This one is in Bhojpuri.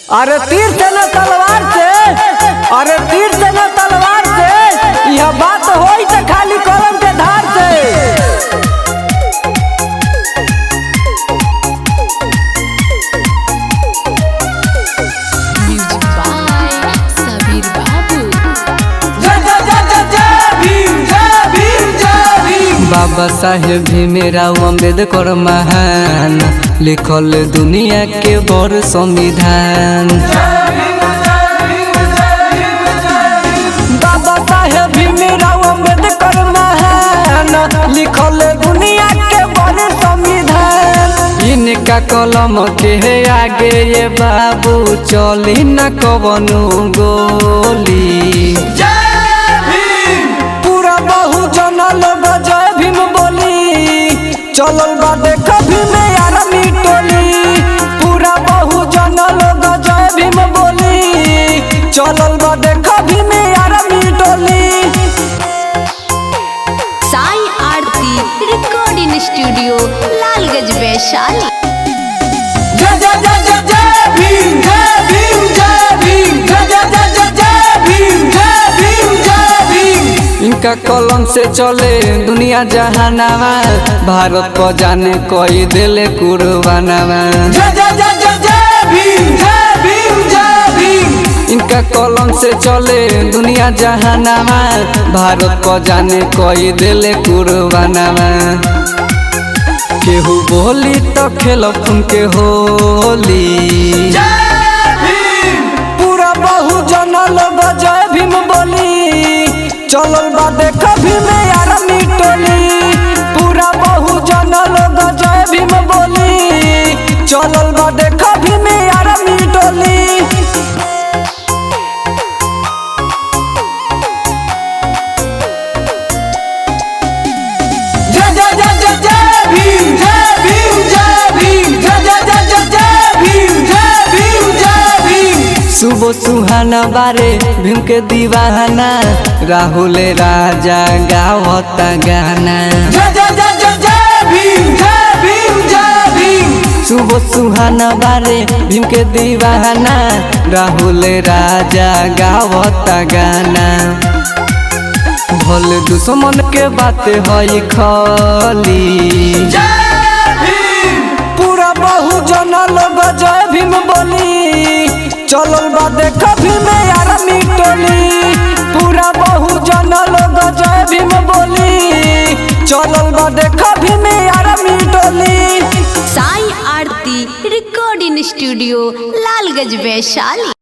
अरे तीर से न तलवार से, अरे तीर से न तलवार से, यह बात होई तो खाली कलम के धार से। बाबा साहेब भीमराव अम्बेडकर महान लिखल दुनिया के बड़ संविधान। बाबा साहेब भीमराव अम्बेडकर महान लिखल दुनिया के बड़ संविधान। इनका कलम के आगे ये बाबू चली न कवनो गोली। पूरा बहुजन लोग जय भीम बोली, चलल बा देख भीम आर्मी टोली। पूरा बहुजन लोग जय भीम बोली, चलल बा देख भीम आर्मी टोली। साई आरती रिकॉर्डिंग स्टूडियो लालगंज वैशाली। जय जय जय जय जय भीम, जय भीम, जय भीम, जय जय जय जय जय भीम, जय भीम, जय भीम। इनका कलम से चले दुनिया जहानावा, भारत को जाने कोई दिले कुर्बानावा। जय जय जय जय जय भीम, जय भीम, जय भीम। इनका कलम से चले दुनिया जहानावा, भारत को जाने कोई दिले कुर्बानावा। केहू बोली तो खेलो फुन के होली। पूरा बहुजन लोग जय भीम बोली, चलल बा देख भीम आर्मी टोली। पूरा बहुजन लोग जय भीम बोली, चलल बा देख भीम आर्मी टोली। जय जय जय जय जय भीम, जय भीम, जय भीम, जय जय जय जय जय भीम, जय भीम, जय भीम। सुबह सुहाना बारे भीम के दीवाना, राहुल राजा गावता गाना। जय जय जय जय जय भीम, जय भीम, जय भीम। सुबह सुहाना बारे भीम के दीवाना, राहुल राजा गावता गाना। भले दुश्मन के बात हई खाली। पूरा बहुजन लोग जय भीम बोली, चलल बा देख भीम आर्मी टोली। पूरा बहुजन लोग जय भीम बोली, चलल बा देख भीम आर्मी टोली। साई आरती रिकॉर्डिंग स्टूडियो लालगंज वैशाली।